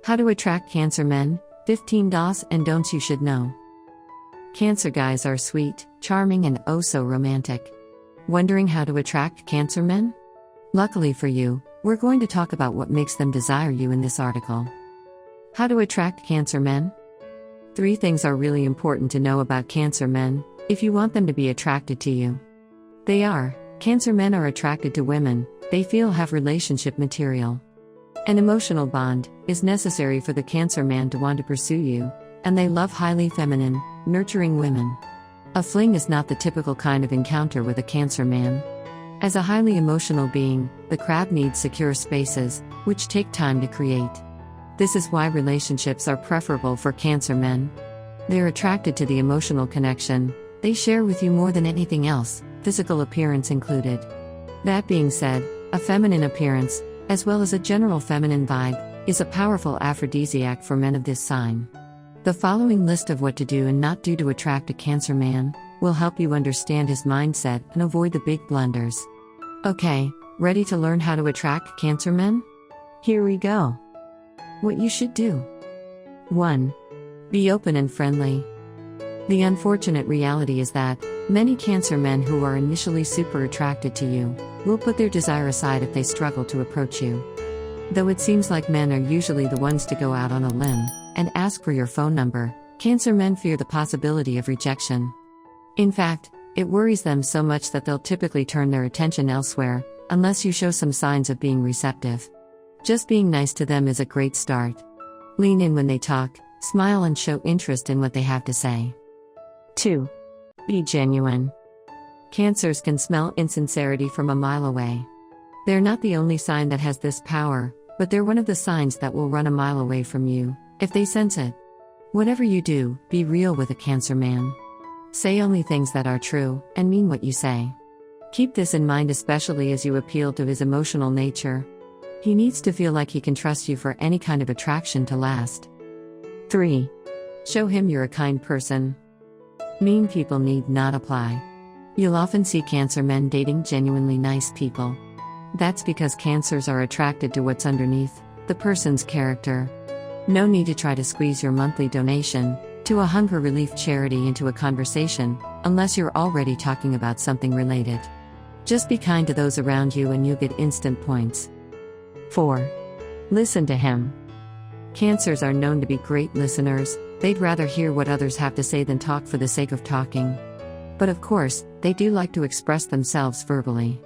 How to attract Cancer men, 15 do's and don'ts you should know. Cancer guys are sweet, charming and oh so romantic. Wondering how to attract Cancer men? Luckily for you, we're going to talk about what makes them desire you in this article. How to attract Cancer men? 3 things are really important to know about Cancer men, if you want them to be attracted to you. They are, Cancer men are attracted to women they feel have relationship material. An emotional bond is necessary for the Cancer man to want to pursue you, and they love highly feminine, nurturing women. A fling is not the typical kind of encounter with a Cancer man. As a highly emotional being, the crab needs secure spaces, which take time to create. This is why relationships are preferable for Cancer men. They're attracted to the emotional connection they share with you more than anything else, physical appearance included. That being said, a feminine appearance, as well as a general feminine vibe, is a powerful aphrodisiac for men of this sign. The following list of what to do and not do to attract a Cancer man will help you understand his mindset and avoid the big blunders. Okay, ready to learn how to attract Cancer men? Here we go. What you should do. 1. Be open and friendly. The unfortunate reality is that many Cancer men who are initially super attracted to you will put their desire aside if they struggle to approach you. Though it seems like men are usually the ones to go out on a limb and ask for your phone number, Cancer men fear the possibility of rejection. In fact, it worries them so much that they'll typically turn their attention elsewhere, unless you show some signs of being receptive. Just being nice to them is a great start. Lean in when they talk, smile and show interest in what they have to say. 2. Be genuine. Cancers can smell insincerity from a mile away. They're not the only sign that has this power, but they're one of the signs that will run a mile away from you, if they sense it. Whatever you do, be real with a Cancer man. Say only things that are true, and mean what you say. Keep this in mind especially as you appeal to his emotional nature. He needs to feel like he can trust you for any kind of attraction to last. 3. Show him you're a kind person. Mean people need not apply. You'll often see Cancer men dating genuinely nice people. That's because Cancers are attracted to what's underneath the person's character. No need to try to squeeze your monthly donation to a hunger relief charity into a conversation, unless you're already talking about something related. Just be kind to those around you and you'll get instant points. 4. Listen to him. Cancers are known to be great listeners. They'd rather hear what others have to say than talk for the sake of talking. But of course, they do like to express themselves verbally.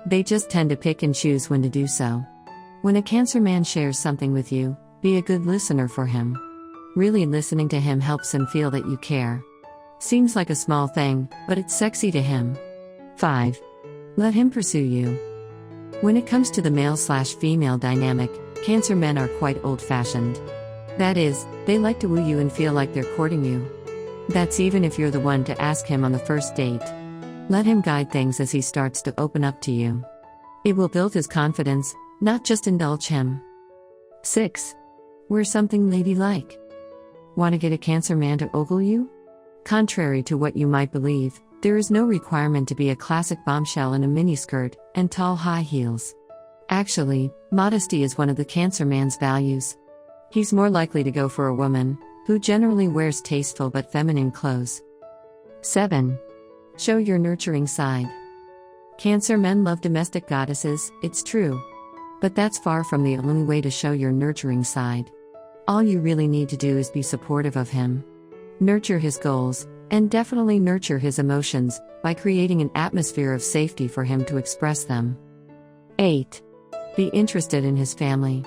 They just tend to pick and choose when to do so. When a Cancer man shares something with you, be a good listener for him. Really listening to him helps him feel that you care. Seems like a small thing, but it's sexy to him. 5. Let him pursue you. When it comes to the male/female dynamic, Cancer men are quite old-fashioned. That is, they like to woo you and feel like they're courting you. That's even if you're the one to ask him on the first date. Let him guide things as he starts to open up to you. It will build his confidence, not just indulge him. 6. Wear something ladylike. Want to get a Cancer man to ogle you? Contrary to what you might believe, there is no requirement to be a classic bombshell in a miniskirt and tall high heels. Actually, modesty is one of the Cancer man's values. He's more likely to go for a woman who generally wears tasteful but feminine clothes. 7. Show your nurturing side. Cancer men love domestic goddesses, it's true. But that's far from the only way to show your nurturing side. All you really need to do is be supportive of him. Nurture his goals, and definitely nurture his emotions, by creating an atmosphere of safety for him to express them. 8. Be interested in his family.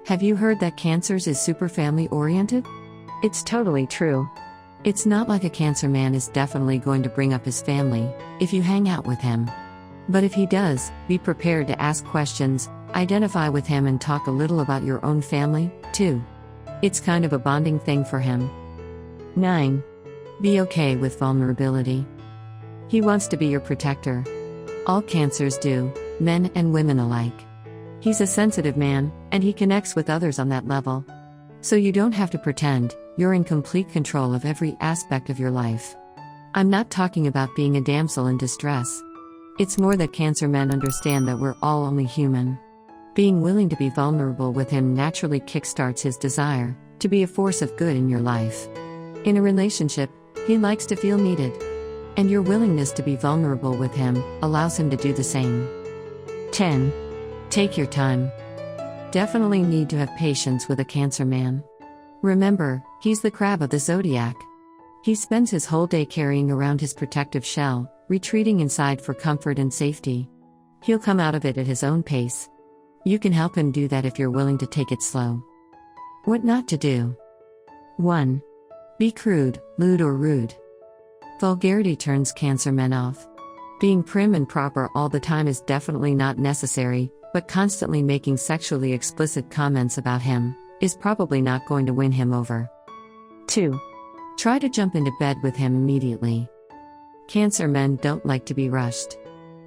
Have you heard that Cancers is super family-oriented? It's totally true. It's not like a Cancer man is definitely going to bring up his family if you hang out with him. But if he does, be prepared to ask questions, identify with him and talk a little about your own family, too. It's kind of a bonding thing for him. 9. Be okay with vulnerability. He wants to be your protector. All Cancers do, men and women alike. He's a sensitive man, and he connects with others on that level. So you don't have to pretend you're in complete control of every aspect of your life. I'm not talking about being a damsel in distress. It's more that Cancer men understand that we're all only human. Being willing to be vulnerable with him naturally kickstarts his desire to be a force of good in your life. In a relationship, he likes to feel needed. And your willingness to be vulnerable with him allows him to do the same. 10. Take your time. Definitely need to have patience with a Cancer man. Remember, he's the crab of the zodiac. He spends his whole day carrying around his protective shell, retreating inside for comfort and safety. He'll come out of it at his own pace. You can help him do that if you're willing to take it slow. What not to do. 1. Be crude, lewd or rude. Vulgarity turns Cancer men off. Being prim and proper all the time is definitely not necessary, but constantly making sexually explicit comments about him is probably not going to win him over. 2. Try to jump into bed with him immediately. Cancer men don't like to be rushed.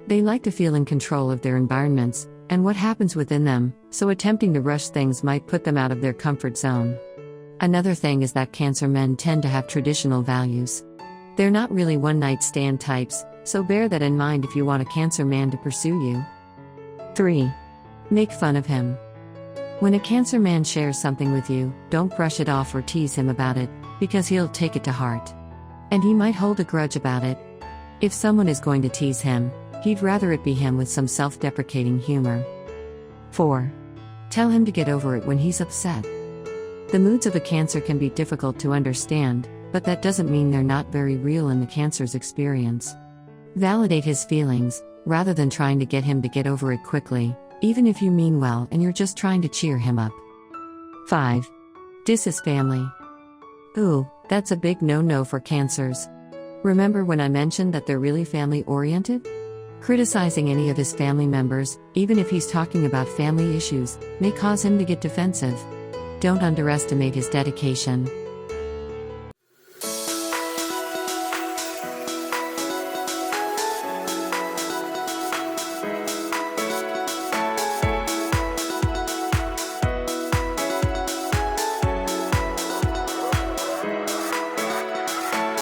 They like to feel in control of their environments and what happens within them, so attempting to rush things might put them out of their comfort zone. Another thing is that Cancer men tend to have traditional values. They're not really one-night stand types, so bear that in mind if you want a Cancer man to pursue you. 3. Make fun of him. When a Cancer man shares something with you, don't brush it off or tease him about it, because he'll take it to heart. And he might hold a grudge about it. If someone is going to tease him, he'd rather it be him with some self-deprecating humor. 4. Tell him to get over it when he's upset. The moods of a Cancer can be difficult to understand, but that doesn't mean they're not very real in the Cancer's experience. Validate his feelings, rather than trying to get him to get over it quickly, even if you mean well and you're just trying to cheer him up. 5. Diss his family. Ooh, that's a big no-no for Cancers. Remember when I mentioned that they're really family-oriented? Criticizing any of his family members, even if he's talking about family issues, may cause him to get defensive. Don't underestimate his dedication.